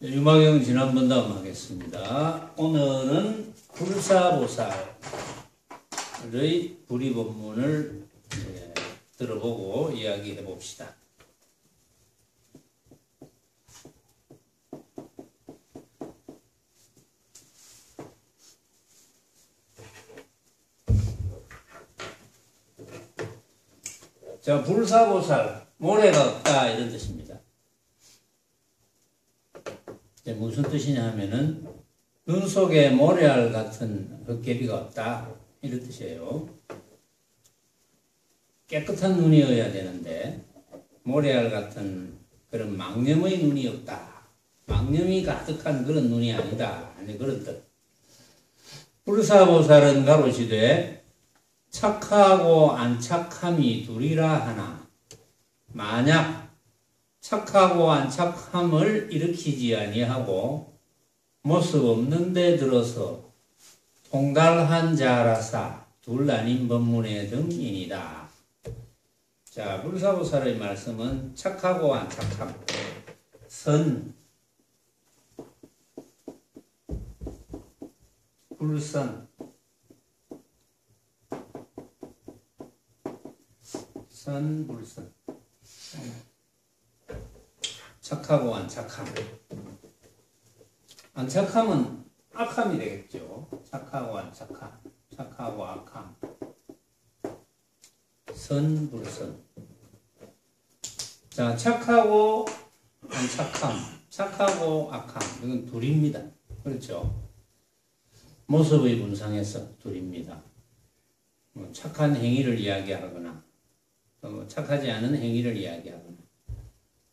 유마경 지난번 다음 하겠습니다. 오늘은 불사보살의 불이법문을 들어보고 이야기해 봅시다. 자, 불사보살, 모래가 없다 이런 뜻입니다. 무슨 뜻이냐 하면은 눈 속에 모래알 같은 흙개비가 없다 이런 뜻이에요. 깨끗한 눈이어야 되는데 모래알 같은 그런 망념의 눈이 없다. 망념이 가득한 그런 눈이 아니다. 아니 그런 뜻. 불사보살은 가로시되 착하고 안착함이 둘이라 하나 만약 착하고 안착함을 일으키지 아니하고 모습 없는 데 들어서 통달한 자라사 둘 아닌 법문의 등인이다. 자, 불사보살의 말씀은 착하고 안착함, 선, 불선, 선, 불선, 착하고 안착함. 안착함은 악함이 되겠죠. 착하고 안착함, 착하고 악함, 선, 불선. 자, 착하고 안착함, 착하고 악함, 이건 둘입니다. 그렇죠? 모습의 분상에서 둘입니다. 착한 행위를 이야기하거나 착하지 않은 행위를 이야기하거나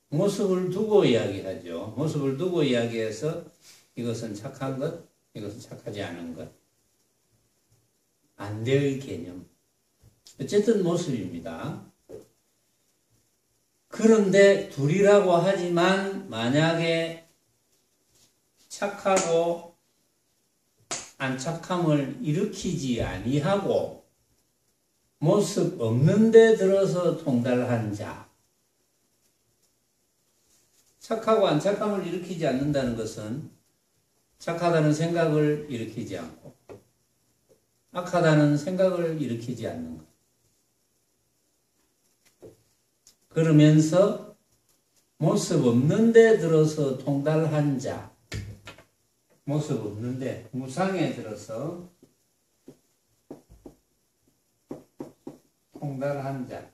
모습을 두고 이야기하죠. 모습을 두고 이야기해서 이것은 착한 것, 이것은 착하지 않은 것. 안대의 개념. 어쨌든 모습입니다. 그런데 둘이라고 하지만 만약에 착하고 안착함을 일으키지 아니하고 모습 없는 데 들어서 통달한 자. 착하고 안착함을 일으키지 않는다는 것은 착하다는 생각을 일으키지 않고 악하다는 생각을 일으키지 않는 것. 그러면서 모습 없는 데 들어서 통달한 자. 모습 없는 데, 무상에 들어서 통달한 자.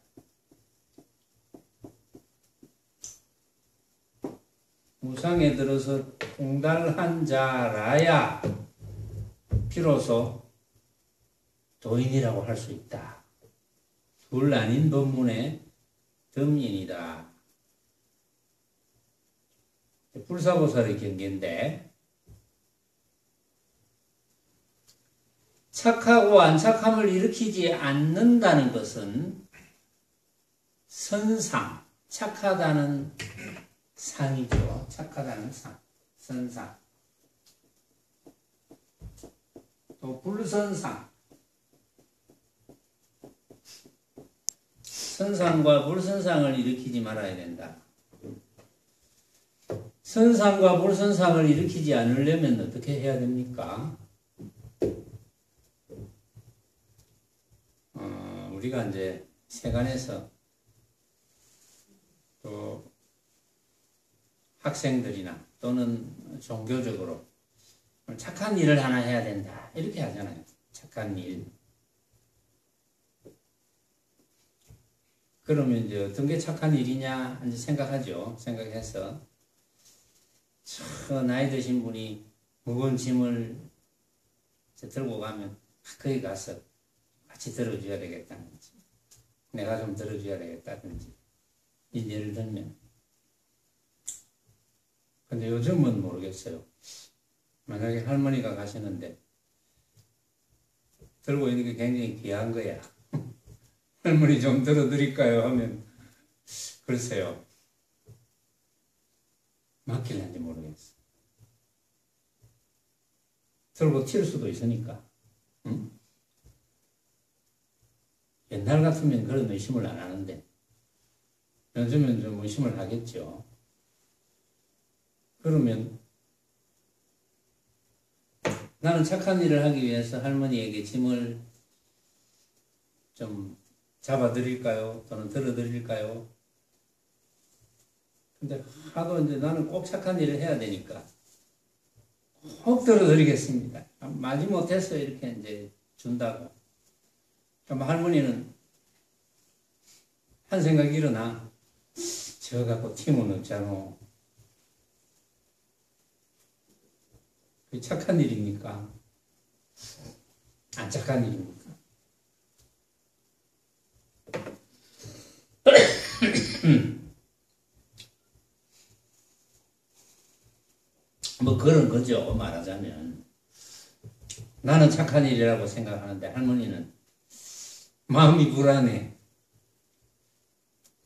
무상에 들어서 통달한 자라야 비로소 도인이라고 할 수 있다. 둘 아닌 법문의 덤인이다. 불사보살의 경계인데 착하고 안착함을 일으키지 않는다는 것은 선상, 착하다는 상이죠. 착하다는 상, 선상. 또 불선상. 선상과 불선상을 일으키지 말아야 된다. 선상과 불선상을 일으키지 않으려면 어떻게 해야 됩니까? 우리가 이제 세간에서 또 학생들이나 또는 종교적으로 착한 일을 하나 해야 된다 이렇게 하잖아요. 착한 일. 그러면 이제 어떤 게 착한 일이냐 이제 생각하죠. 생각해서 저 나이 드신 분이 무거운 짐을 들고 가면 거기 가서 같이 들어줘야 되겠다든지 내가 좀 들어줘야 되겠다든지 이 예를 들면 근데 요즘은 모르겠어요. 만약에 할머니가 가시는데 들고 있는 게 굉장히 귀한 거야. 할머니 좀 들어드릴까요? 하면 글쎄요. 맡길는지 모르겠어. 들고 튈 수도 있으니까. 응? 옛날 같으면 그런 의심을 안 하는데 요즘은 좀 의심을 하겠죠. 그러면 나는 착한 일을 하기 위해서 할머니에게 짐을 좀 잡아드릴까요? 또는 들어드릴까요? 근데 하도 이제 나는 꼭 착한 일을 해야 되니까 꼭 들어드리겠습니다. 마지못해서 이렇게 이제 준다고. 그럼 할머니는 한 생각이 일어나. 저 갖고 팀은 없잖아. 그게 착한 일입니까? 안 착한 일입니까? 뭐 그런 거죠. 말하자면 나는 착한 일이라고 생각하는데 할머니는 마음이 불안해.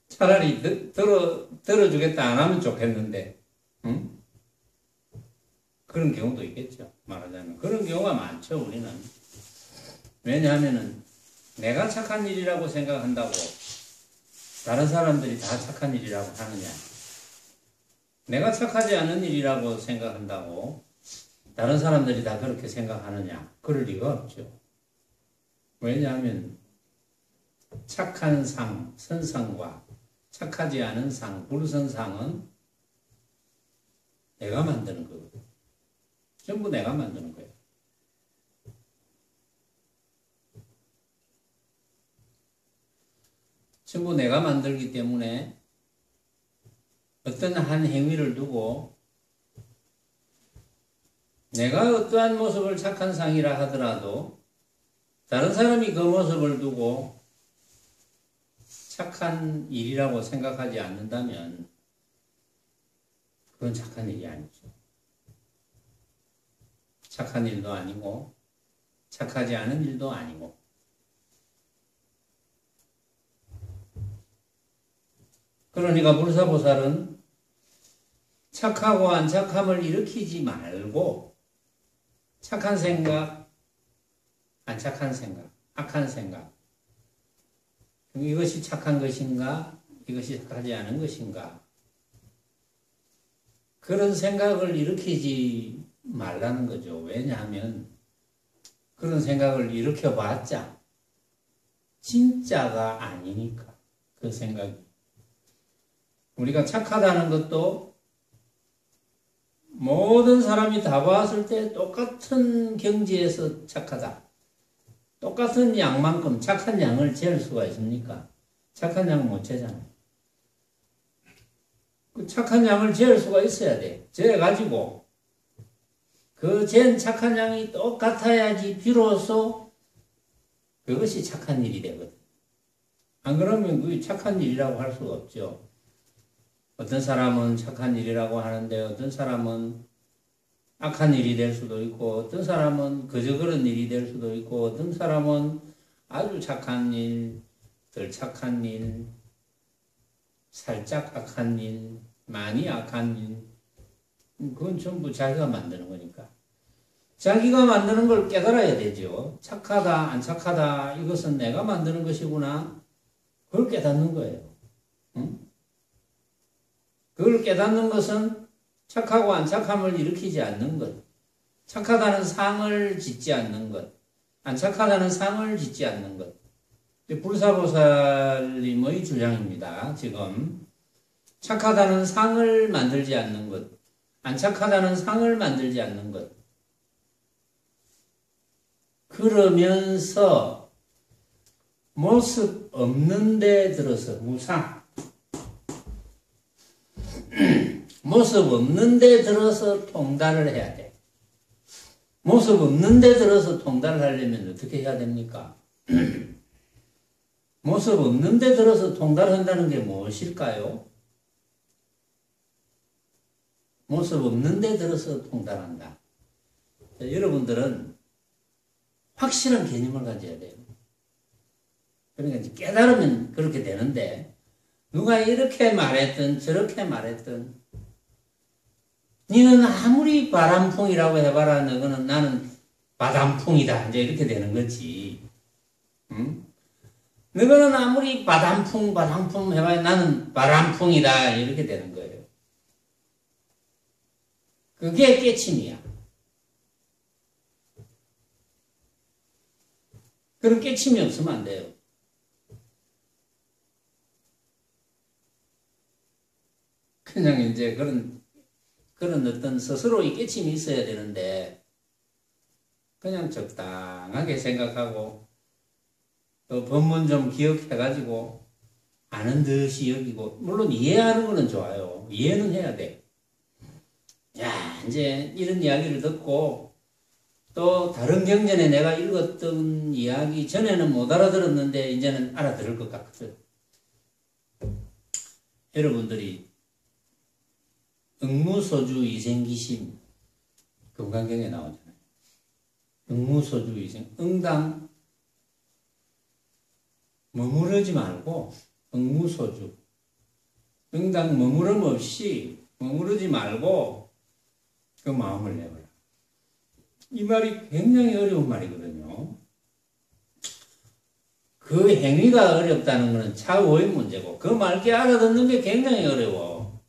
차라리 들어주겠다 안 하면 좋겠는데, 응? 그런 경우도 있겠죠. 말하자면 그런 경우가 많죠. 우리는 왜냐하면은 내가 착한 일이라고 생각한다고 다른 사람들이 다 착한 일이라고 하느냐, 내가 착하지 않은 일이라고 생각한다고 다른 사람들이 다 그렇게 생각하느냐, 그럴 리가 없죠. 왜냐하면 착한 상, 선상과 착하지 않은 상, 불선상은 내가 만드는 거거든. 전부 내가 만드는 거예요. 전부 내가 만들기 때문에 어떤 한 행위를 두고 내가 어떠한 모습을 착한 상이라 하더라도 다른 사람이 그 모습을 두고 착한 일이라고 생각하지 않는다면 그건 착한 일이 아니죠. 착한 일도 아니고 착하지 않은 일도 아니고. 그러니까 불사보살은 착하고 안 착함을 일으키지 말고 착한 생각, 안 착한 생각, 악한 생각, 이것이 착한 것인가, 이것이 착하지 않은 것인가, 그런 생각을 일으키지 말라는 거죠. 왜냐하면 그런 생각을 일으켜봤자 진짜가 아니니까. 그 생각이 우리가 착하다는 것도 모든 사람이 다 봤을 때 똑같은 경지에서 착하다, 똑같은 양만큼 착한 양을 잴 수가 있습니까? 착한 양은 못 재잖아요. 그 착한 양을 재을 수가 있어야 돼. 재가지고 그 잰 착한 양이 똑같아야지 비로소 그것이 착한 일이 되거든. 안 그러면 그게 착한 일이라고 할 수가 없죠. 어떤 사람은 착한 일이라고 하는데 어떤 사람은 악한 일이 될 수도 있고, 어떤 사람은 그저 그런 일이 될 수도 있고, 어떤 사람은 아주 착한 일, 덜 착한 일, 살짝 악한 일, 많이 악한 일, 그건 전부 자기가 만드는 거니까. 자기가 만드는 걸 깨달아야 되죠. 착하다, 안 착하다, 이것은 내가 만드는 것이구나. 그걸 깨닫는 거예요. 응? 그걸 깨닫는 것은 착하고 안 착함을 일으키지 않는 것, 착하다는 상을 짓지 않는 것, 안 착하다는 상을 짓지 않는 것. 불사보살님의 주장입니다. 지금 착하다는 상을 만들지 않는 것, 안 착하다는 상을 만들지 않는 것. 그러면서 모습 없는 데 들어서 무상, 모습 없는 데 들어서 통달을 해야 돼. 모습 없는 데 들어서 통달을 하려면 어떻게 해야 됩니까? 모습 없는 데 들어서 통달한다는 게 무엇일까요? 모습 없는 데 들어서 통달한다. 여러분들은 확실한 개념을 가져야 돼요. 그러니까 깨달으면 그렇게 되는데, 누가 이렇게 말했든 저렇게 말했든 니는 아무리 바람풍이라고 해봐라, 너는 나는 바람풍이다, 이제 이렇게 되는 거지. 응? 너는 아무리 바람풍 해봐야 나는 바람풍이다, 이렇게 되는 거예요. 그게 깨침이야. 그런 깨침이 없으면 안 돼요. 그냥 이제 그런 어떤 스스로의 깨침이 있어야 되는데, 그냥 적당하게 생각하고, 또 법문 좀 기억해가지고, 아는 듯이 여기고, 물론 이해하는 거는 좋아요. 이해는 해야 돼. 야, 이제 이런 이야기를 듣고, 또 다른 경전에 내가 읽었던 이야기 전에는 못 알아들었는데, 이제는 알아들을 것 같거든. 여러분들이 응무소주 이생기심 금강경에 나오잖아요. 응무소주 이생, 응당 머무르지 말고 응무소주, 응당 머무름 없이 머무르지 말고 그 마음을 내어라. 이 말이 굉장히 어려운 말이거든요. 그 행위가 어렵다는 것은 차후의 문제고, 그 말께 알아듣는 게 굉장히 어려워.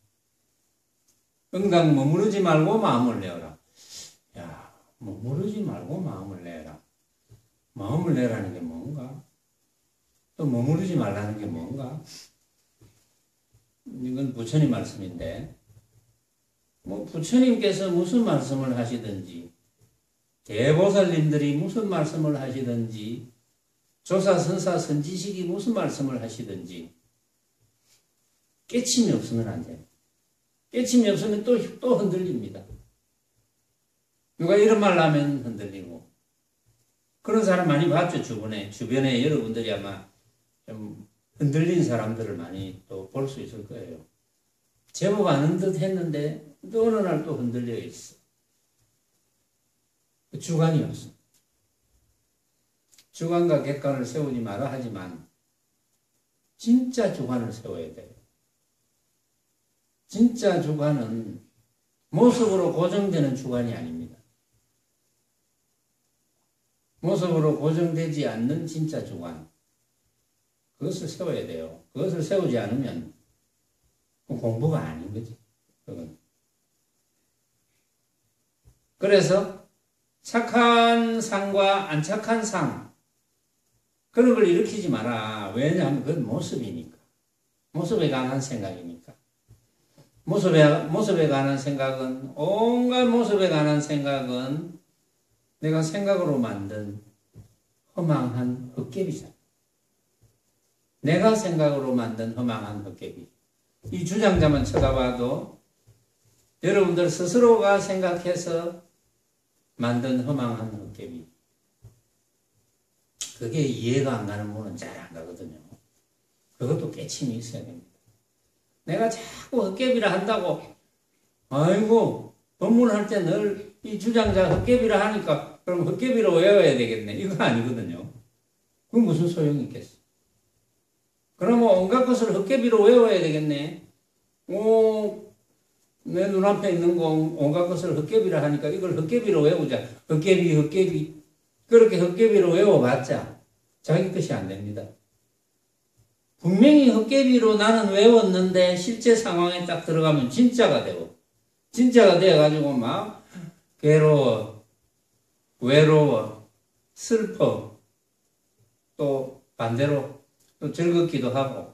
응당 머무르지 말고 마음을 내어라. 야, 머무르지 말고 마음을 내라. 마음을 내라는 게 뭔가? 또 머무르지 말라는 게 뭔가? 이건 부처님 말씀인데, 뭐 부처님께서 무슨 말씀을 하시든지, 대보살님들이 무슨 말씀을 하시든지, 조사선사 선지식이 무슨 말씀을 하시든지, 깨침이 없으면 안 돼요. 깨침이 없으면 또 흔들립니다. 누가 이런 말 하면 흔들리고. 그런 사람 많이 봤죠, 주변에 여러분들이 아마 좀 흔들린 사람들을 많이 또 볼 수 있을 거예요. 제법 아는 듯 했는데 또 어느 날 또 흔들려 있어. 주관이 없어. 주관과 객관을 세우지 마라 하지만 진짜 주관을 세워야 돼요. 진짜 주관은 모습으로 고정되는 주관이 아닙니다. 모습으로 고정되지 않는 진짜 주관. 그것을 세워야 돼요. 그것을 세우지 않으면 공부가 아닌 거지. 그건. 그래서 착한 상과 안 착한 상, 그런 걸 일으키지 마라. 왜냐하면 그건 모습이니까. 모습에 관한 생각이니까. 모습에 관한 생각은, 온갖 모습에 관한 생각은 내가 생각으로 만든 허망한 헛개비잖아. 내가 생각으로 만든 허망한 헛개비. 이 주장자만 쳐다봐도 여러분들 스스로가 생각해서 만든 허망한 헛개비. 그게 이해가 안 가는 분은 잘 안 가거든요. 그것도 깨침이 있어야 됩니다. 내가 자꾸 헛개비라 한다고, 아이고, 법문할 때 늘 이 주장자 헛개비라 하니까 그럼 헛개비로 외워야 되겠네. 이거 아니거든요. 그건 무슨 소용이 있겠어. 그러면 온갖 것을 헛개비로 외워야 되겠네. 내 눈앞에 있는 거 온갖 것을 헛개비라 하니까 이걸 헛개비로 외우자. 헛개비. 그렇게 헛개비로 외워봤자 자기 뜻이 안 됩니다. 분명히 헛개비로 나는 외웠는데 실제 상황에 딱 들어가면 진짜가 되고, 진짜가 되어가지고 막 괴로워, 외로워, 슬퍼, 또 반대로 또 즐겁기도 하고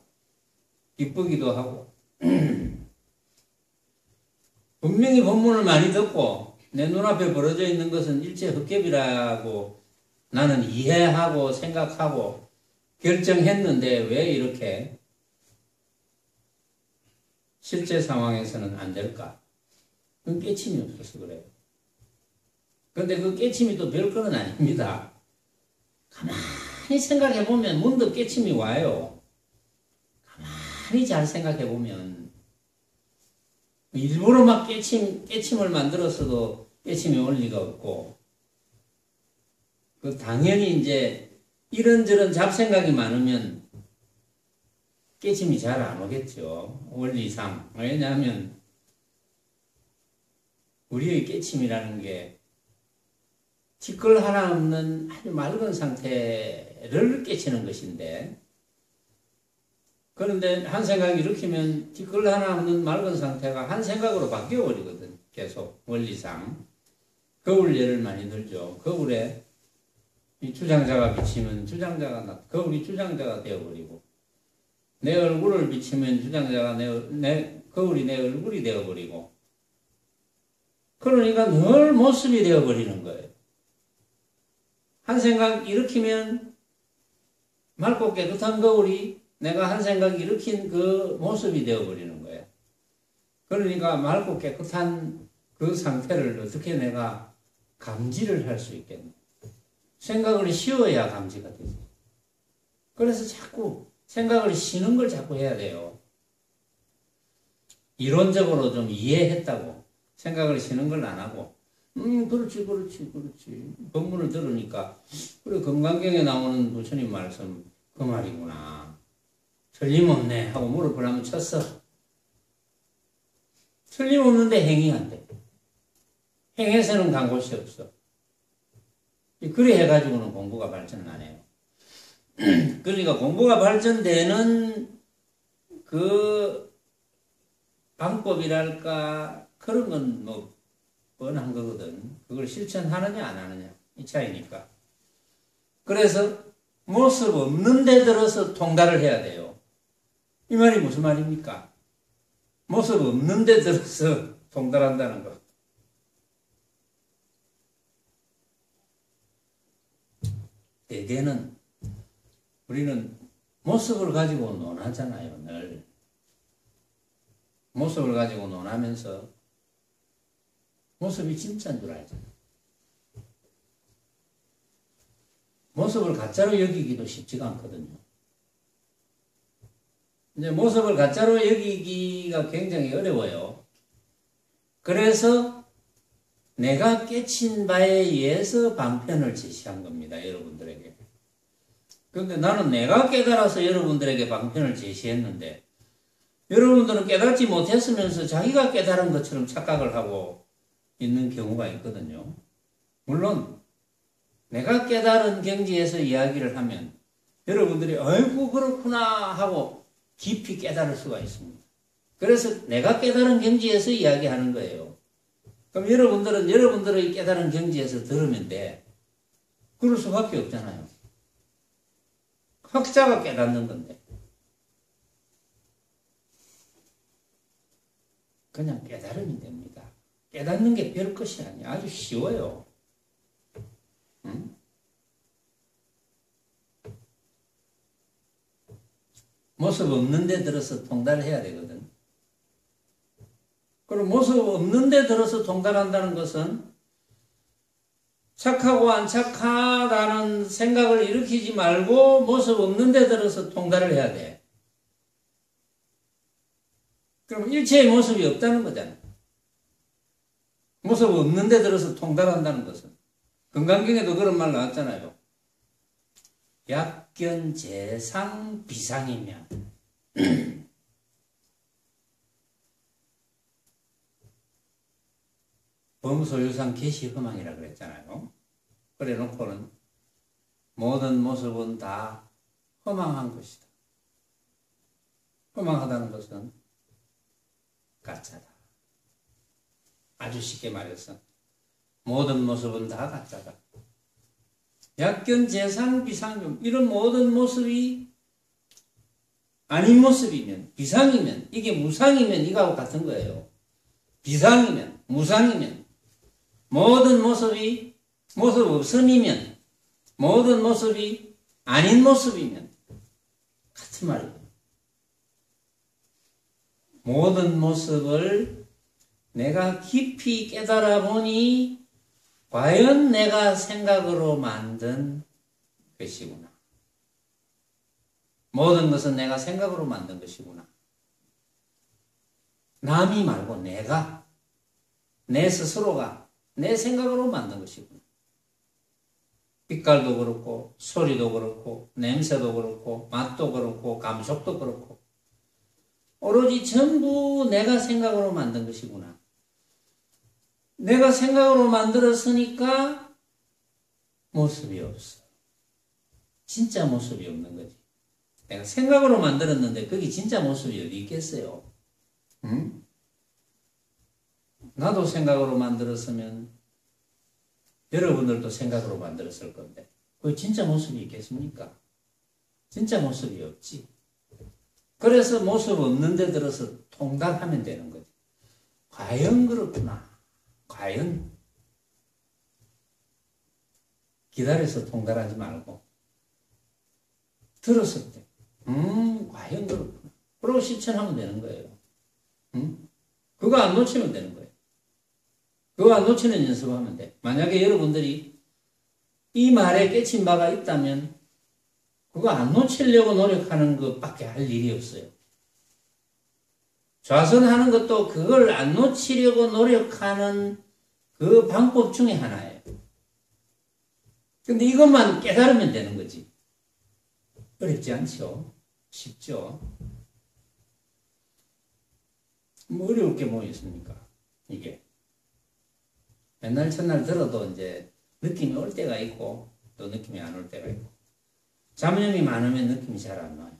기쁘기도 하고 분명히 법문을 많이 듣고 내 눈앞에 벌어져 있는 것은 일체 헛개비라고 나는 이해하고 생각하고 결정했는데 왜 이렇게 실제 상황에서는 안 될까? 그건 깨침이 없어서 그래요. 그런데 그 깨침이 또 별거는 아닙니다. 가만히 생각해보면 문득 깨침이 와요. 가만히 잘 생각해보면 일부러 막 깨침을 만들었어도 깨침이 올 리가 없고, 그 당연히 이제 이런저런 잡생각이 많으면 깨침이 잘 안 오겠죠. 원리상. 왜냐하면 우리의 깨침이라는 게 티끌 하나 없는 아주 맑은 상태를 깨치는 것인데, 그런데 한 생각이 일으키면 티끌 하나 없는 맑은 상태가 한 생각으로 바뀌어버리거든. 계속 원리상. 거울 예를 많이 들죠. 거울에 이 주장자가 비치면 주장자가 거울이 주장자가 되어버리고 내 얼굴을 비치면 주장자가 거울이 내 얼굴이 되어버리고 그러니까 늘 모습이 되어버리는 거예요. 한 생각 일으키면 맑고 깨끗한 거울이 내가 한 생각 일으킨 그 모습이 되어버리는 거예요. 그러니까 맑고 깨끗한 그 상태를 어떻게 내가 감지를 할 수 있겠냐. 생각을 쉬어야 감지가 되지. 그래서 자꾸 생각을 쉬는 걸 자꾸 해야 돼요. 이론적으로 좀 이해했다고 생각을 쉬는 걸 안 하고 그렇지. 본문을 들으니까 그래 금강경에 나오는 부처님 말씀 그 말이구나. 틀림없네 하고 무릎을 한번 쳤어. 틀림없는데 행위 안 돼. 행해서는 간 곳이 없어. 그래 해가지고는 공부가 발전을 안 해요. 그러니까 공부가 발전되는 그 방법이랄까 그런 건 뭐 뻔한 거거든. 그걸 실천하느냐 안 하느냐 이 차이니까. 그래서 모습 없는 데 들어서 통달을 해야 돼요. 이 말이 무슨 말입니까? 모습 없는 데 들어서 통달한다는 거. 대개는 우리는 모습을 가지고 논하잖아요. 늘 모습을 가지고 논하면서 모습이 진짜인 줄 알잖아요. 모습을 가짜로 여기기도 쉽지가 않거든요. 이제 모습을 가짜로 여기기가 굉장히 어려워요. 그래서 내가 깨친 바에 의해서 방편을 제시한 겁니다. 여러분들에게. 그런데 나는 내가 깨달아서 여러분들에게 방편을 제시했는데 여러분들은 깨닫지 못했으면서 자기가 깨달은 것처럼 착각을 하고 있는 경우가 있거든요. 물론 내가 깨달은 경지에서 이야기를 하면 여러분들이 아이고 그렇구나 하고 깊이 깨달을 수가 있습니다. 그래서 내가 깨달은 경지에서 이야기하는 거예요. 그럼 여러분들은 여러분들의 깨달은 경지에서 들으면 돼. 그럴 수밖에 없잖아요. 학자가 깨닫는 건데. 그냥 깨달으면 됩니다. 깨닫는 게 별 것이 아니야. 아주 쉬워요. 응? 모습 없는 데 들어서 통달해야 되거든. 그럼 모습 없는 데 들어서 통달한다는 것은 착하고 안 착하다는 생각을 일으키지 말고 모습 없는 데 들어서 통달을 해야 돼. 그럼 일체의 모습이 없다는 거잖아. 모습 없는 데 들어서 통달한다는 것은. 금강경에도 그런 말 나왔잖아요. 약견재상 비상이면 범소유상 개시허망이라 그랬잖아요. 그래 놓고는 모든 모습은 다 허망한 것이다. 허망하다는 것은 가짜다. 아주 쉽게 말해서 모든 모습은 다 가짜다. 약견재상 비상이면 이런 모든 모습이 아닌 모습이면 비상이면 이게 무상이면 이거하고 같은 거예요. 비상이면 무상이면 모든 모습이 모습 없음이면 모든 모습이 아닌 모습이면 같은 말이에요. 모든 모습을 내가 깊이 깨달아 보니 과연 내가 생각으로 만든 것이구나. 모든 것은 내가 생각으로 만든 것이구나. 남이 말고 내가, 내 스스로가 내 생각으로 만든 것이구나. 빛깔도 그렇고 소리도 그렇고 냄새도 그렇고 맛도 그렇고 감촉도 그렇고 오로지 전부 내가 생각으로 만든 것이구나. 내가 생각으로 만들었으니까 모습이 없어. 진짜 모습이 없는 거지. 내가 생각으로 만들었는데 거기 진짜 모습이 어디 있겠어요? 응? 나도 생각으로 만들었으면 여러분들도 생각으로 만들었을 건데 그 진짜 모습이 있겠습니까? 진짜 모습이 없지. 그래서 모습 없는 데 들어서 통달하면 되는 거지. 과연 그렇구나. 과연. 기다려서 통달하지 말고 들었을 때 과연 그렇구나. 그러고 실천하면 되는 거예요. 그거 안 놓치면 되는 거예요. 그거 안 놓치는 연습하면 돼. 만약에 여러분들이 이 말에 깨친 바가 있다면 그거 안 놓치려고 노력하는 것밖에 할 일이 없어요. 좌선하는 것도 그걸 안 놓치려고 노력하는 그 방법 중에 하나예요. 근데 이것만 깨달으면 되는 거지. 어렵지 않죠? 쉽죠? 뭐 어려울 게 뭐 있습니까? 이게. 맨날 첫날 들어도 이제 느낌이 올 때가 있고 또 느낌이 안 올 때가 있고. 잡념이 많으면 느낌이 잘 안 나요.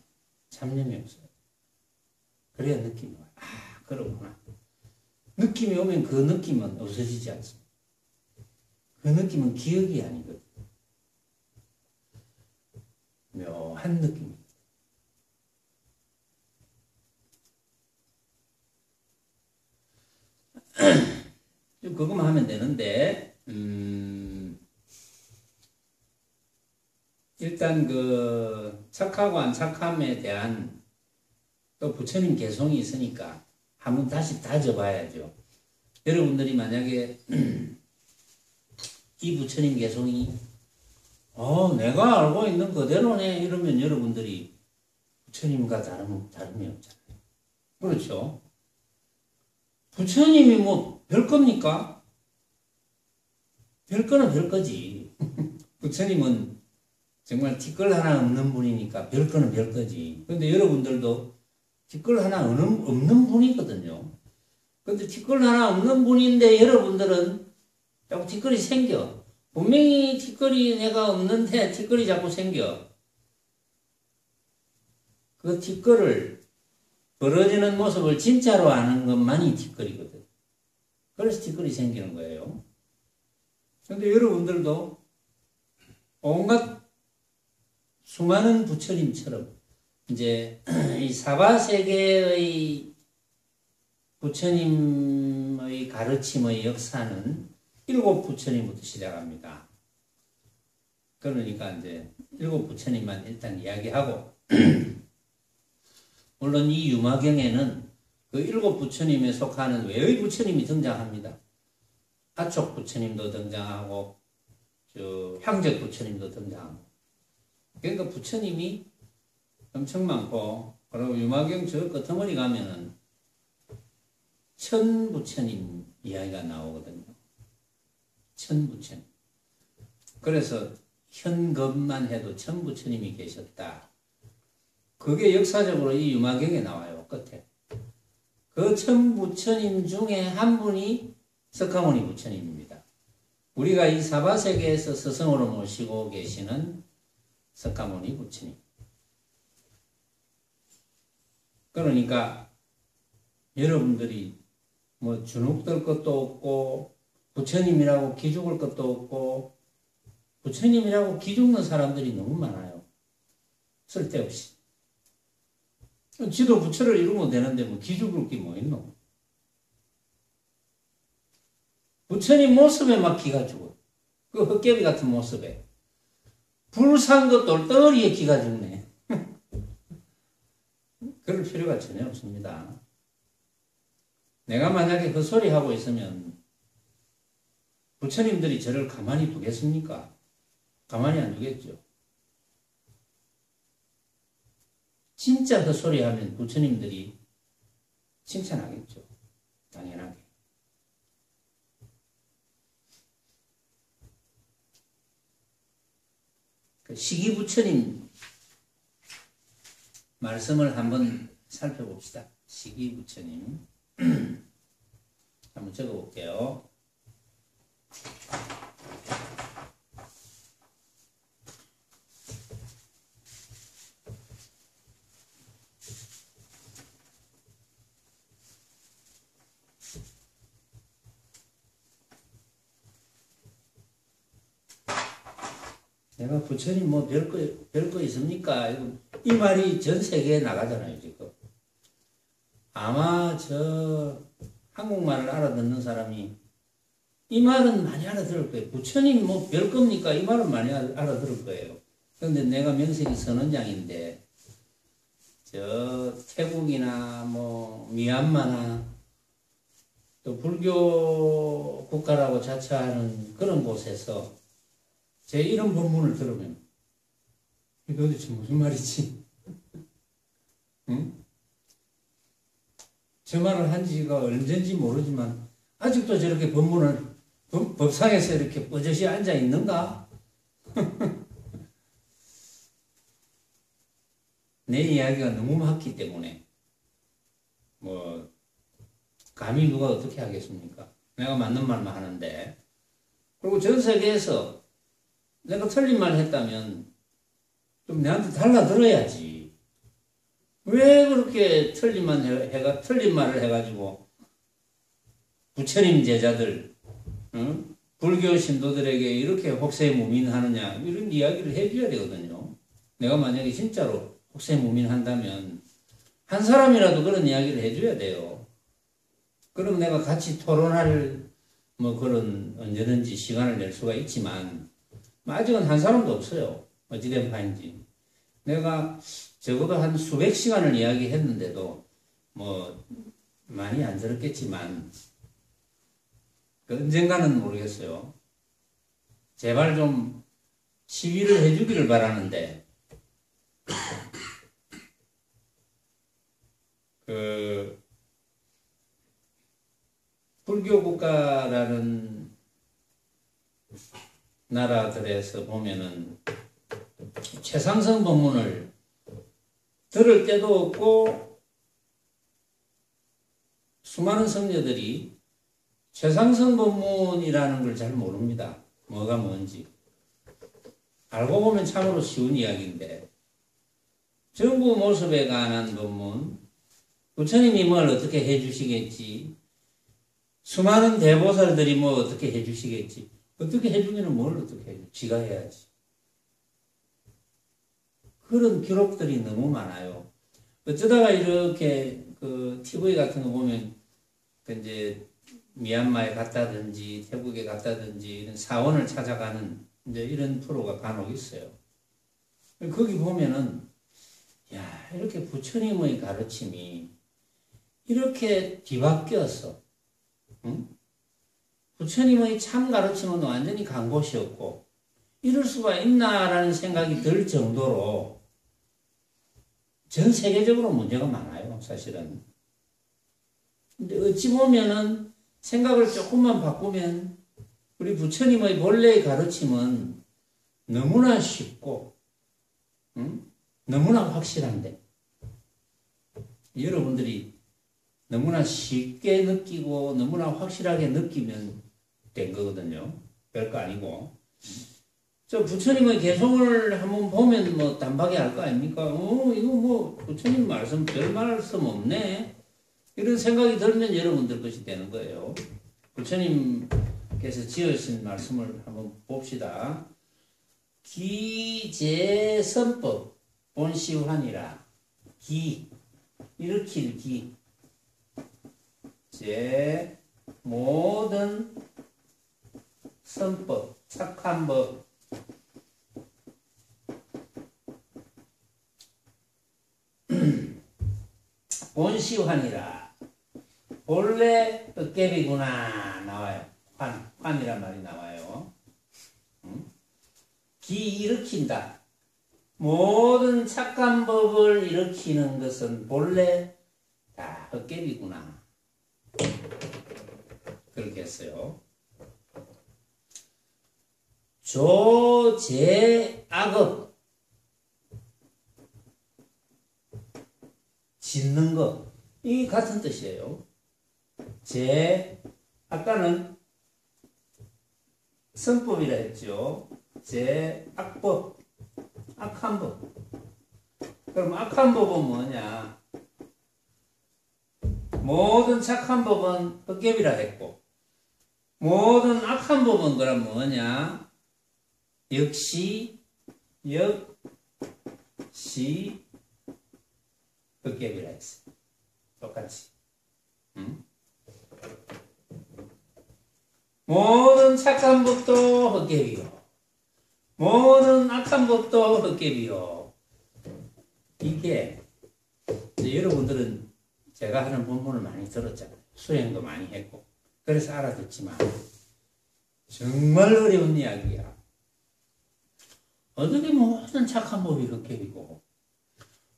잡념이 없어요. 그래야 느낌이 와요. 아, 그렇구나. 느낌이 오면 그 느낌은 없어지지 않습니다. 그 느낌은 기억이 아니거든요. 묘한 느낌입니다. 그것만 하면 되는데, 일단 그 착하고 안 착함에 대한 또 부처님 개성이 있으니까 한번 다시 다져봐야죠. 여러분들이 만약에 이 부처님 개성이 내가 알고 있는 그대로네 이러면 여러분들이 부처님과 다름이 없잖아요. 그렇죠? 부처님이 뭐 별겁니까? 별거는 별거지. 부처님은 정말 티끌 하나 없는 분이니까 별거는 별거지. 근데 여러분들도 티끌 하나 없는 분이거든요. 근데 티끌 하나 없는 분인데 여러분들은 자꾸 티끌이 생겨. 분명히 티끌이 내가 없는데 티끌이 자꾸 생겨. 그 티끌을 벌어지는 모습을 진짜로 아는 것만이 티끌이거든. 그래서 티끌이 생기는 거예요. 근데 여러분들도 온갖 수많은 부처님처럼 이제 이 사바세계의 부처님의 가르침의 역사는 7 부처님부터 시작합니다. 그러니까 이제 7 부처님만 일단 이야기하고 물론 이 유마경에는 그 7 부처님에 속하는 외의 부처님이 등장합니다. 아촉 부처님도 등장하고 향적 부처님도 등장하고 그러니까 부처님이 엄청 많고 그리고 유마경 저 끝머리 가면은 천부처님 이야기가 나오거든요. 천부처님. 그래서 현겁만 해도 천부처님이 계셨다. 그게 역사적으로 이 유마경에 나와요. 끝에. 그 천부처님 중에 한 분이 석가모니 부처님입니다. 우리가 이 사바세계에서 스승으로 모시고 계시는 석가모니 부처님. 그러니까 여러분들이 뭐 주눅들 것도 없고 부처님이라고 기죽을 것도 없고 부처님이라고 기죽는 사람들이 너무 많아요. 쓸데없이. 지도 부처를 이루면 되는데 뭐 기죽을 게 뭐 있노? 부처님 모습에 막 기가 죽어. 그 헛개비 같은 모습에. 불산 것 똘똘이에 기가 죽네. 그럴 필요가 전혀 없습니다. 내가 만약에 그 소리 하고 있으면 부처님들이 저를 가만히 두겠습니까? 가만히 안 두겠죠. 진짜 그 소리 하면 부처님들이 칭찬하겠죠. 당연하게. 그 시기부처님 말씀을 한번 살펴봅시다. 시기부처님. 한번 적어볼게요. 내가 부처님 뭐 별거 있습니까? 이 말이 전 세계에 나가잖아요, 지금. 아마 저 한국말을 알아듣는 사람이 이 말은 많이 알아들을 거예요. 부처님 뭐 별겁니까? 이 말은 많이 알아들을 거예요. 그런데 내가 명색이 선원장인데 저 태국이나 뭐 미얀마나 또 불교 국가라고 자처하는 그런 곳에서 제 이런 본문을 들으면 이게 도대체 무슨 말이지? 응? 저 말을 한 지가 언젠지 모르지만 아직도 저렇게 본문을 법상에서 이렇게 뻗어시 앉아 있는가? 내 이야기가 너무 맞기 때문에 뭐 감히 누가 어떻게 하겠습니까? 내가 맞는 말만 하는데. 그리고 전 세계에서 내가 틀린 말 했다면 좀 내한테 달라들어야지. 왜 그렇게 틀린 말을 해가지고 부처님 제자들, 응? 불교 신도들에게 이렇게 혹세무민하느냐 이런 이야기를 해줘야 되거든요. 내가 만약에 진짜로 혹세무민한다면 한 사람이라도 그런 이야기를 해줘야 돼요. 그럼 내가 같이 토론할 뭐 그런 언제든지 시간을 낼 수가 있지만 아직은 한 사람도 없어요. 어찌된 바인지. 내가 적어도 한 수백 시간을 이야기했는데도 뭐 많이 안 들었겠지만 언젠가는 모르겠어요. 제발 좀 시위를 해주기를 바라는데 불교 국가라는 나라들에서 보면은 최상승 법문을 들을 때도 없고 수많은 성녀들이 최상승 법문이라는 걸 잘 모릅니다. 뭐가 뭔지. 알고 보면 참으로 쉬운 이야기인데 정부 모습에 관한 법문, 부처님이 뭘 어떻게 해주시겠지, 수많은 대보살들이 뭐 어떻게 해주시겠지, 어떻게 해주기는 뭘 어떻게 해줘? 지가 해야지. 그런 기록들이 너무 많아요. 어쩌다가 이렇게 그 TV 같은 거 보면 이제 미얀마에 갔다든지 태국에 갔다든지 이런 사원을 찾아가는 이제 이런 프로가 간혹 있어요. 거기 보면은 야, 이렇게 부처님의 가르침이 이렇게 뒤바뀌어서, 응? 부처님의 참 가르침은 완전히 간 곳이었고 이럴 수가 있나라는 생각이 들 정도로 전 세계적으로 문제가 많아요, 사실은. 근데 어찌 보면은 생각을 조금만 바꾸면 우리 부처님의 본래의 가르침은 너무나 쉽고, 응? 너무나 확실한데 여러분들이 너무나 쉽게 느끼고 너무나 확실하게 느끼면 된 거거든요. 별거 아니고. 저 부처님의 개성을 한번 보면 뭐 단박에 알 거 아닙니까? 이거 뭐 부처님 말씀 별 말씀 없네. 이런 생각이 들면 여러분들 것이 되는 거예요. 부처님께서 지으신 말씀을 한번 봅시다. 기제선법 본시환이라. 기, 일으킬 기. 제 모든 선법, 착한 법, 본시환이라. 본래 흑개비구나 나와요. 환이란 말이 나와요. 기 일으킨다. 모든 착한 법을 일으키는 것은 본래 다 흑개비구나. 그렇게 했어요. 조제악업, 짓는 것, 이 같은 뜻이에요. 아까는 선법이라 했죠. 악법, 악한 법. 그럼 악한 법은 뭐냐? 모든 착한 법은 흑개비라 했고, 모든 악한 법은 그럼 뭐냐? 역시 역시 헛개비라 했어. 똑같이. 응? 모든 착한 법도 헛개비요. 모든 악한 법도 헛개비요. 이게 이제 여러분들은 제가 하는 본문을 많이 들었잖아요. 수행도 많이 했고. 그래서 알아듣지만 정말 어려운 이야기야. 어떻게 모든 착한 법이 헛개비고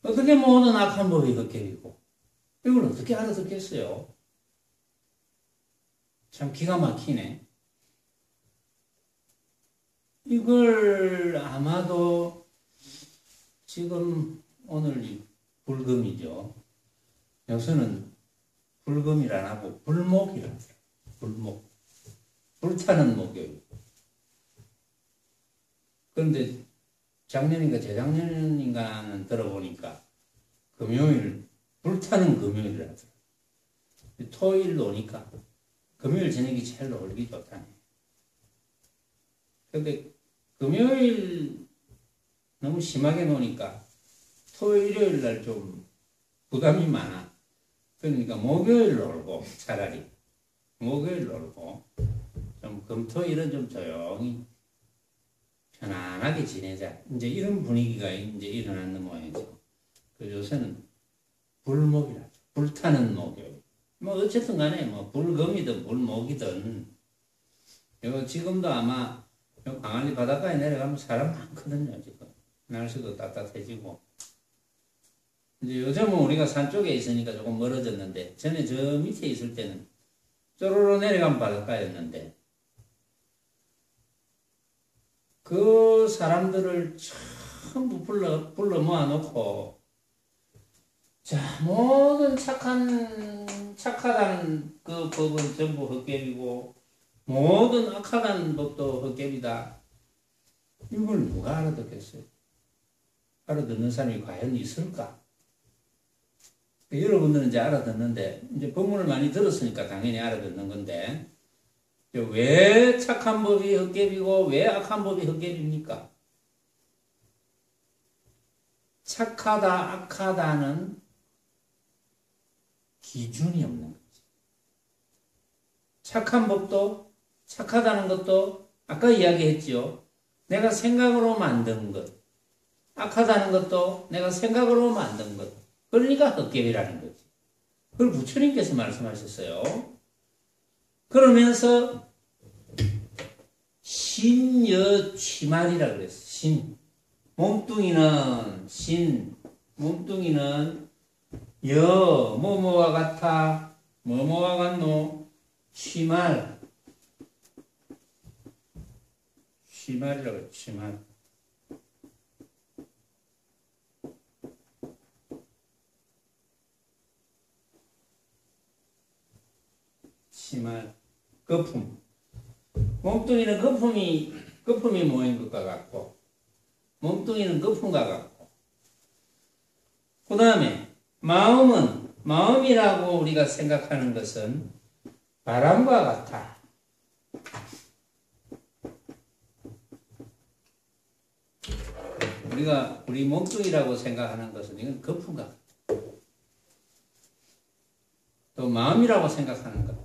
어떻게 모든 악한 법이 헛개비고 이걸 어떻게 알아듣겠어요? 참 기가 막히네. 이걸 아마도 지금 오늘 불금이죠. 여기서는 불금이라 안 하고 불목이라 하더라고요. 불목. 불타는 목요일. 그런데 작년인가 재작년인가는 들어보니까 금요일, 불타는 금요일이라 하더라고요. 토요일 노니까 금요일 저녁이 제일 놀기 좋다네. 근데 금요일 너무 심하게 노니까 토요일, 일요일 날 좀 부담이 많아. 그러니까 목요일 놀고 차라리 목요일 놀고 좀 금토일은 좀 조용히 편안하게 지내자. 이제 이런 분위기가 이제 일어나는 모양이죠. 그 요새는 불목이라 불타는 목요일. 뭐 어쨌든 간에 뭐 불금이든 불목이든 요 지금도 아마 요 광안리 바닷가에 내려가면 사람 많거든요. 지금 날씨도 따뜻해지고 이제 요즘은 우리가 산 쪽에 있으니까 조금 멀어졌는데 전에 저 밑에 있을 때는 쪼로로 내려가면 바닷가였는데 그 사람들을 전부 불러 모아놓고 자 모든 착하다는 그 법은 전부 헛개비고 모든 악하다는 법도 헛개비다. 이걸 누가 알아듣겠어요? 알아듣는 사람이 과연 있을까? 여러분들은 이제 알아듣는데 이제 법문을 많이 들었으니까 당연히 알아듣는 건데 왜 착한 법이 헛개비고 왜 악한 법이 헛개비입니까? 착하다 악하다는 기준이 없는 거지. 착한 법도 착하다는 것도 아까 이야기했지요. 내가 생각으로 만든 것. 악하다는 것도 내가 생각으로 만든 것. 그러니까 헛개비라는 거지. 그걸 부처님께서 말씀하셨어요. 그러면서 신여취말이라 그랬어. 신. 몸뚱이는 신. 몸뚱이는 여. 뭐뭐와 같아. 뭐뭐와 같노. 취말. 취말이라고 해요. 취말. 취말. 거품. 몸뚱이는 거품이 모인 것과 같고, 몸뚱이는 거품과 같고, 그 다음에 마음이라고 우리가 생각하는 것은 바람과 같아. 우리 몸뚱이라고 생각하는 것은 이건 거품과 같아. 또 마음이라고 생각하는 것.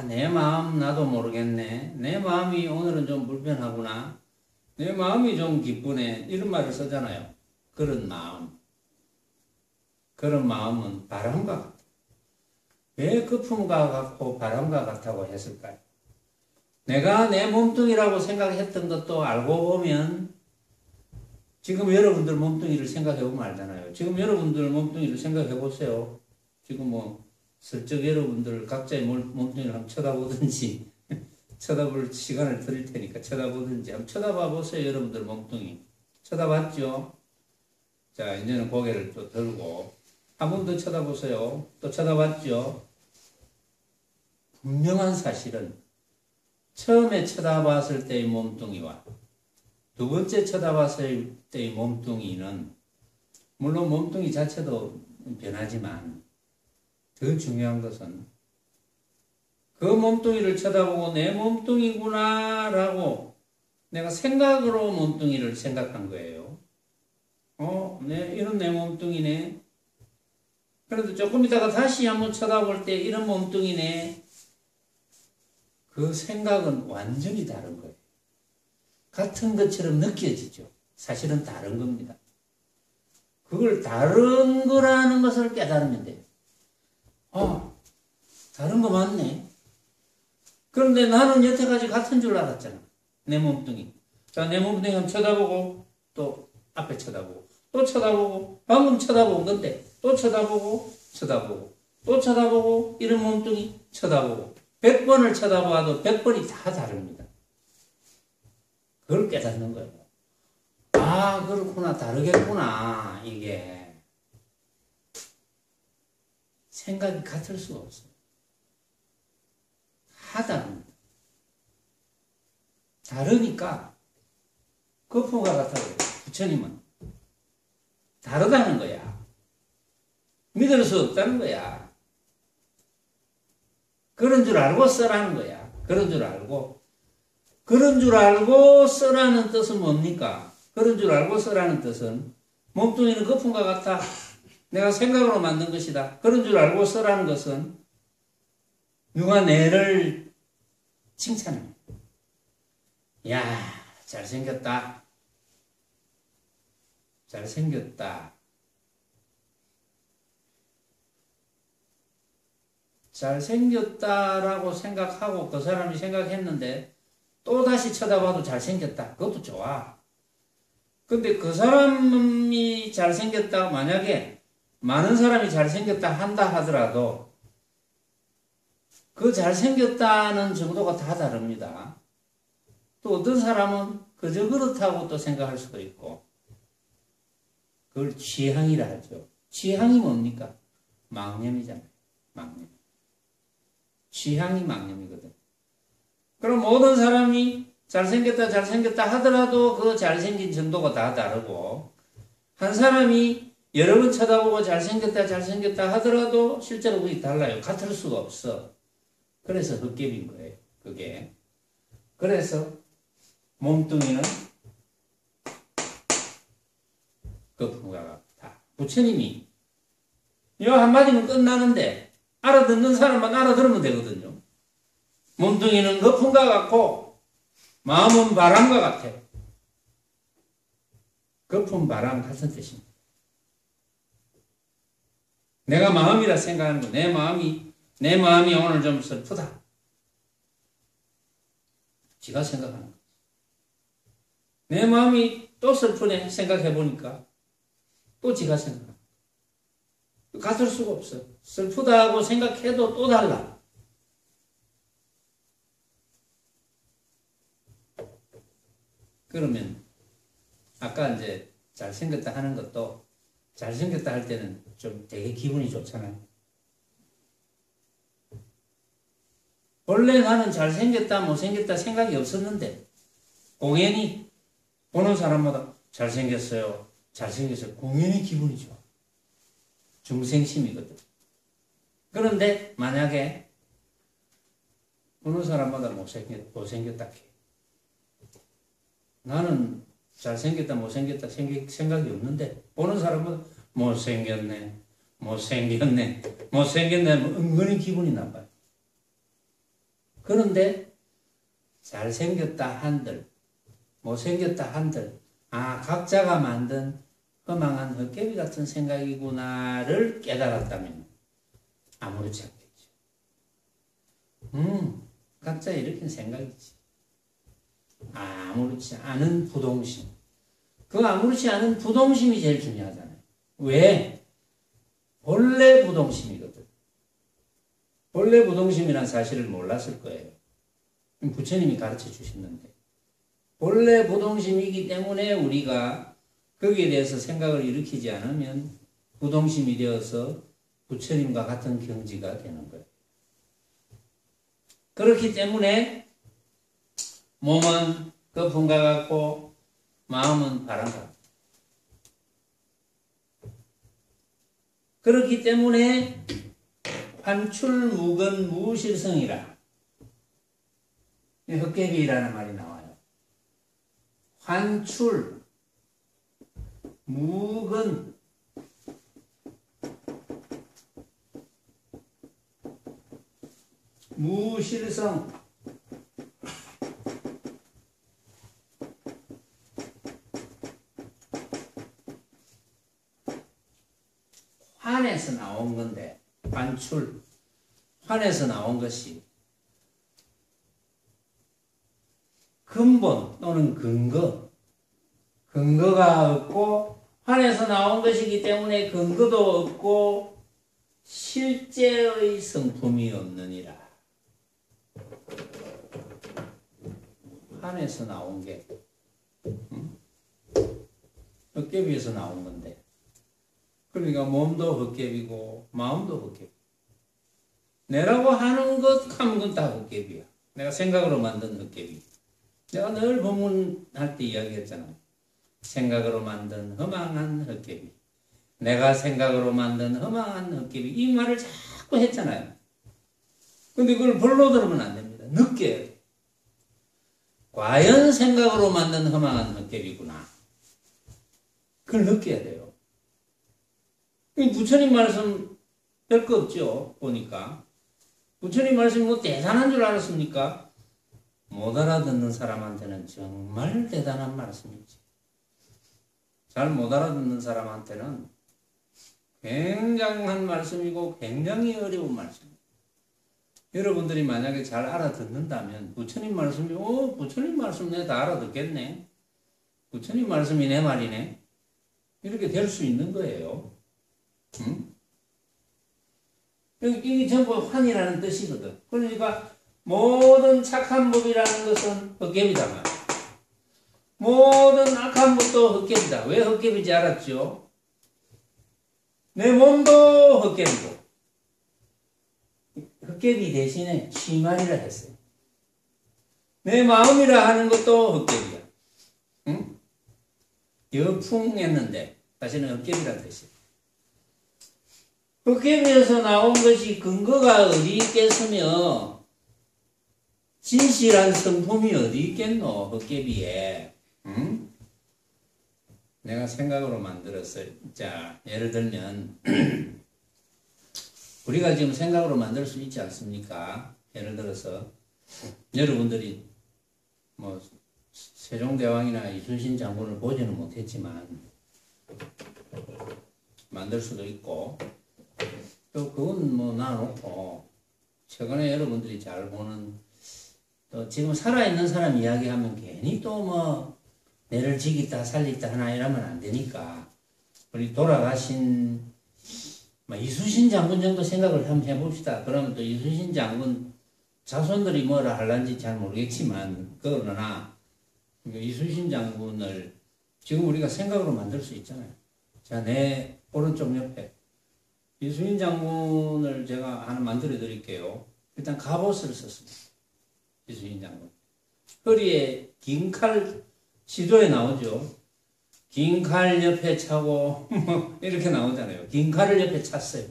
내 마음 나도 모르겠네. 내 마음이 오늘은 좀 불편하구나. 내 마음이 좀 기쁘네. 이런 말을 쓰잖아요. 그런 마음은 바람과 같아. 왜 거품과 같고 바람과 같다고 했을까요? 내가 내 몸뚱이라고 생각했던 것도 알고 보면 지금 여러분들 몸뚱이를 생각해보면 알잖아요. 지금 여러분들 몸뚱이를 생각해보세요. 지금 뭐 슬쩍 여러분들 각자의 몸뚱이를 한번 쳐다보든지 쳐다볼 시간을 드릴 테니까 쳐다보든지 한번 쳐다봐 보세요. 여러분들 몸뚱이 쳐다봤죠? 자 이제는 고개를 또 들고 한 번 더 쳐다보세요. 또 쳐다봤죠? 분명한 사실은 처음에 쳐다봤을 때의 몸뚱이와 두 번째 쳐다봤을 때의 몸뚱이는 물론 몸뚱이 자체도 변하지만 더 중요한 것은 그 몸뚱이를 쳐다보고 내 몸뚱이구나 라고 내가 생각으로 몸뚱이를 생각한 거예요. 이런 내 몸뚱이네. 그래도 조금 있다가 다시 한번 쳐다볼 때 이런 몸뚱이네. 그 생각은 완전히 다른 거예요. 같은 것처럼 느껴지죠. 사실은 다른 겁니다. 그걸 다른 거라는 것을 깨달으면 돼요. 다른 거 맞네. 그런데 나는 여태까지 같은 줄 알았잖아. 내 몸뚱이. 자, 내 몸뚱이 한번 쳐다보고, 또 앞에 쳐다보고, 또 쳐다보고, 방금 쳐다본 건데, 또 쳐다보고, 또 쳐다보고, 이런 몸뚱이 쳐다보고, 100번을 쳐다봐도 100번이 다 다릅니다. 그걸 깨닫는 거예요. 그렇구나. 다르겠구나. 이게. 생각이 같을 수가 없어요. 다 다릅니다. 다르니까 거푸가 같아요. 부처님은 다르다는 거야. 믿을 수 없다는 거야. 그런 줄 알고 써라는 거야. 그런 줄 알고 써라는 뜻은 뭡니까? 그런 줄 알고 써라는 뜻은 몸뚱이는 거품과 같아. 내가 생각으로 만든 것이다. 그런 줄 알고 써라는 것은 누가 내를 칭찬해. 야, 잘생겼다. 잘생겼다. 잘생겼다라고 생각하고 그 사람이 생각했는데 또 다시 쳐다봐도 잘생겼다. 그것도 좋아. 근데 그 사람이 잘생겼다, 만약에 많은 사람이 잘생겼다 한다 하더라도 그 잘생겼다는 정도가 다 다릅니다. 또 어떤 사람은 그저 그렇다고 또 생각할 수도 있고, 그걸 취향이라 하죠. 취향이 뭡니까? 망념이잖아요. 망념. 취향이 망념이거든. 그럼 모든 사람이 잘생겼다 하더라도 그 잘생긴 정도가 다 다르고, 한 사람이 여러 번 쳐다보고 잘생겼다 하더라도 실제로 그게 달라요. 같을 수가 없어. 그래서 헛개비인 거예요. 그게. 그래서 몸뚱이는 거품과 같다. 부처님이 이 한마디면 끝나는데 알아듣는 사람만 알아들으면 되거든요. 몸뚱이는 거품과 같고 마음은 바람과 같아. 거품, 바람 같은 뜻입니다. 내가 마음이라 생각하는 거, 내 마음이 오늘 좀 슬프다. 지가 생각하는 거. 내 마음이 또 슬프네 생각해보니까 또 지가 생각하는 거. 같을 수가 없어. 슬프다고 생각해도 또 달라. 그러면 아까 이제 잘생겼다 하는 것도 잘생겼다 할 때는 좀 되게 기분이 좋잖아요. 원래 나는 잘생겼다 못생겼다 생각이 없었는데 공연히 보는 사람마다 잘생겼어요 공연히 기분이 좋아. 중생심이거든. 그런데 만약에 보는 사람마다 못생겼다 해. 나는 잘생겼다 못생겼다 생각이 없는데 보는 사람은 못생겼네 하면 은근히 기분이 나빠요. 그런데 잘생겼다 한들 못생겼다 한들 각자가 만든 허망한 헛개비 같은 생각이구나를 깨달았다면 아무렇지 않겠죠. 각자 이렇게 생각이지. 아무렇지 않은 부동심. 그 아무렇지 않은 부동심이 제일 중요하잖아요. 왜? 본래 부동심이거든. 본래 부동심이란 사실을 몰랐을 거예요. 부처님이 가르쳐 주셨는데. 본래 부동심이기 때문에 우리가 거기에 대해서 생각을 일으키지 않으면 부동심이 되어서 부처님과 같은 경지가 되는 거예요. 그렇기 때문에 몸은 거품과 같고 마음은 바람과 같고 그렇기 때문에 환출무근 무실성이라 헛개비라는 말이 나와요. 반출, 무근, 무실성, 환에서 나온 건데, 반출, 환에서 나온 것이 근본 또는 근거가 없고 환에서 나온 것이기 때문에 근거도 없고 실제의 성품이 없느니라. 환에서 나온 게 헛개비에서 나온 건데, 그러니까 몸도 헛개비고 마음도 헛개비. 내라고 하는 것 하면 그건 다 헛개비야. 내가 생각으로 만든 헛개비. 내가 늘 법문할 때 이야기했잖아. 생각으로 만든 허망한 헛개비. 내가 생각으로 만든 허망한 헛개비. 이 말을 자꾸 했잖아요. 근데 그걸 벌로 들으면 안 됩니다. 느껴야 돼. 과연 생각으로 만든 허망한 헛개비구나. 그걸 느껴야 돼요. 부처님 말씀 별거 없죠. 보니까. 부처님 말씀이 뭐 대단한 줄 알았습니까? 못 알아듣는 사람한테는 정말 대단한 말씀이지. 잘 못 알아듣는 사람한테는 굉장한 말씀이고 굉장히 어려운 말씀이에요. 여러분들이 만약에 잘 알아듣는다면 부처님 말씀이 부처님 말씀 내가 다 알아듣겠네. 부처님 말씀이 내 말이네. 이렇게 될 수 있는 거예요. 응? 이게 전부 환이라는 뜻이거든. 그러니까 모든 착한 법이라는 것은 헛개비다 말이야. 모든 악한 법도 헛개비다. 왜 헛개비인지 알았죠? 내 몸도 헛개비고 헛개비 대신에 취말이라 했어요. 내 마음이라 하는 것도 헛개비야. 응? 여풍했는데 다시는 헛개비란 뜻이야. 헛개비에서 나온 것이 근거가 어디 있겠으며 진실한 성품이 어디 있겠노? 헛개비에. 응? 내가 생각으로 만들었어요. 자, 예를 들면 우리가 지금 생각으로 만들 수 있지 않습니까? 예를 들어서 여러분들이 뭐 세종대왕이나 이순신 장군을 보지는 못했지만 만들 수도 있고, 또 그건 뭐 놔놓고 최근에 여러분들이 잘 보는 또 지금 살아있는 사람 이야기하면 괜히 또 뭐 내를 지겠다 살리다 하나 이러면 안 되니까 우리 돌아가신 이순신 장군 정도 생각을 한번 해봅시다. 그러면 또 이순신 장군 자손들이 뭐라 할란지 잘 모르겠지만 그러나 이순신 장군을 지금 우리가 생각으로 만들 수 있잖아요. 자, 내 오른쪽 옆에 이순신 장군을 제가 하나 만들어 드릴게요. 일단 갑옷을 썼습니다. 이순신 장군. 허리에 긴 칼, 시조에 나오죠. 긴 칼 옆에 차고 이렇게 나오잖아요. 긴 칼을 옆에 찼어요.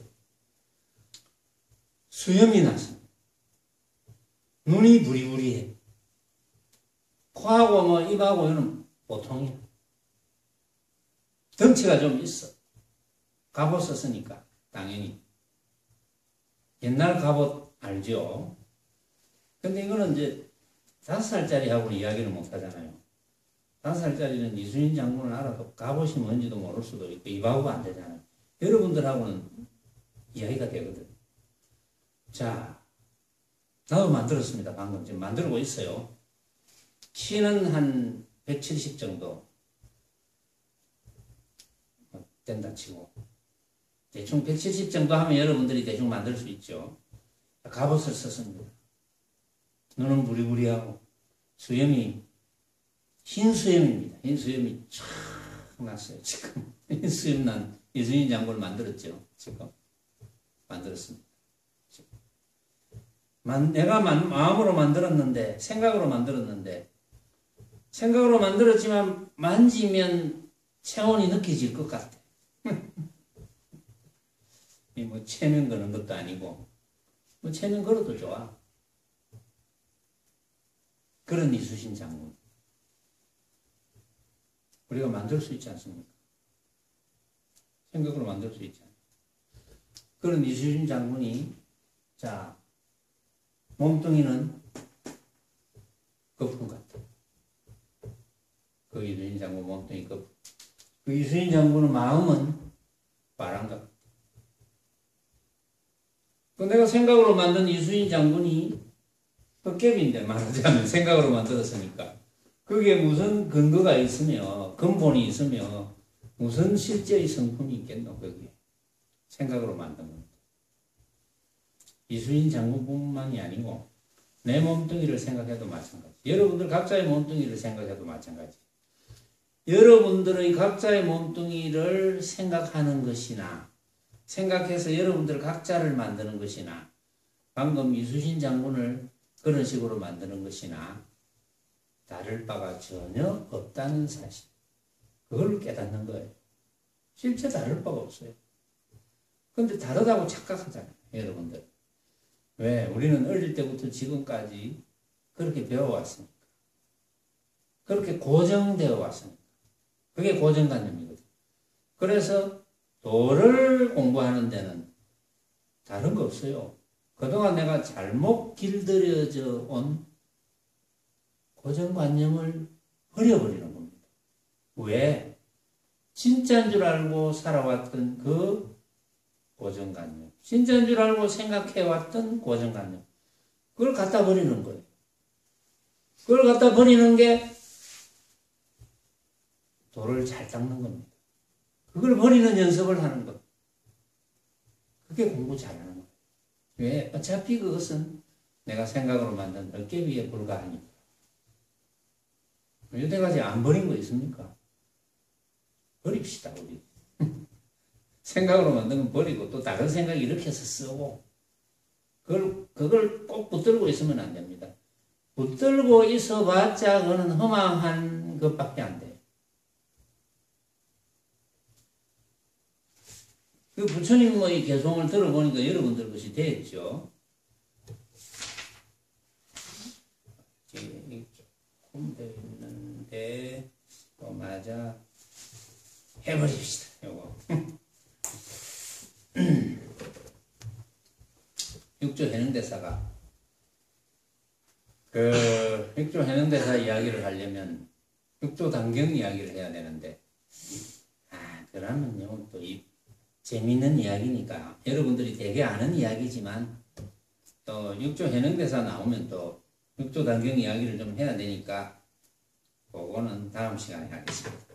수염이 났습니다. 눈이 부리부리해. 코하고 뭐 입하고 이는 보통이야. 덩치가 좀 있어. 갑옷 썼으니까 당연히. 옛날 갑옷 알죠? 근데 이거는 이제 5살짜리하고는 이야기를 못 하잖아요. 5살짜리는 이순신 장군을 알아도 갑옷이 뭔지도 모를 수도 있고 입하고가 안 되잖아요. 여러분들하고는 이야기가 되거든. 자, 나도 만들었습니다. 방금 지금 만들고 있어요. 키는 한 170 정도 된다 치고 대충 170 정도 하면 여러분들이 대충 만들 수 있죠. 갑옷을 썼습니다. 눈은 부리부리하고 수염이 흰 수염입니다. 흰 수염이 쫙 났어요. 지금 흰 수염 난 이순신 장군을 만들었죠. 지금 만들었습니다. 내가 마음으로 만들었는데 생각으로 만들었지만 만지면 체온이 느껴질 것 같아. 뭐 체면 거는 것도 아니고 뭐 체면 걸어도 좋아. 그런 이순신 장군. 우리가 만들 수 있지 않습니까? 생각으로 만들 수 있잖아요. 그런 이순신 장군이 자 몸뚱이는 거품 같다. 그 이순신 장군 몸뚱이 거품. 그 이순신 장군의 마음은 바람 같다. 그 내가 생각으로 만든 이순신 장군이 헛개비인데 말하자면 생각으로 만들었으니까 거기에 무슨 근거가 있으며 근본이 있으며 무슨 실제의 성품이 있겠노 거기에. 생각으로 만든 겁니다. 이순신 장군뿐만이 아니고 내 몸뚱이를 생각해도 마찬가지. 여러분들 각자의 몸뚱이를 생각해도 마찬가지. 여러분들의 각자의 몸뚱이를 생각하는 것이나 생각해서 여러분들 각자를 만드는 것이나 방금 이순신 장군을 그런 식으로 만드는 것이나 다를 바가 전혀 없다는 사실. 그걸 깨닫는 거예요. 실제 다를 바가 없어요. 근데 다르다고 착각하잖아요. 여러분들. 왜? 우리는 어릴 때부터 지금까지 그렇게 배워왔으니까. 그렇게 고정되어 왔으니까. 그게 고정관념이거든. 그래서 도를 공부하는 데는 다른 거 없어요. 그동안 내가 잘못 길들여져 온 고정관념을 버려버리는 겁니다. 왜? 진짜인 줄 알고 살아왔던 그 고정관념. 진짜인 줄 알고 생각해왔던 고정관념. 그걸 갖다 버리는 거예요. 그걸 갖다 버리는 게 돌을 잘 닦는 겁니다. 그걸 버리는 연습을 하는 것. 그게 공부 잘하는 거예요. 왜? 어차피 그것은 내가 생각으로 만든 헛개비에 불과하니까. 여태까지 안 버린 거 있습니까? 버립시다, 우리. 생각으로 만든 건 버리고 또 다른 생각 일으켜서 쓰고 그걸 꼭 붙들고 있으면 안 됩니다. 붙들고 있어봤자 그거는 허망한 것밖에 안 돼요. 그 부처님의 개송을 들어보니까 여러분들 것이 됐죠. 조금 더 있는데 또 맞아 해버립시다. 요거. 육조 해능대사가 그 육조 해능대사 이야기를 하려면 육조 단경 이야기를 해야 되는데 그러면요 또 이 재미있는 이야기니까 여러분들이 되게 아는 이야기지만 또 육조 해능대사 나오면 또 육조 단경 이야기를 좀 해야 되니까 그거는 다음 시간에 하겠습니다.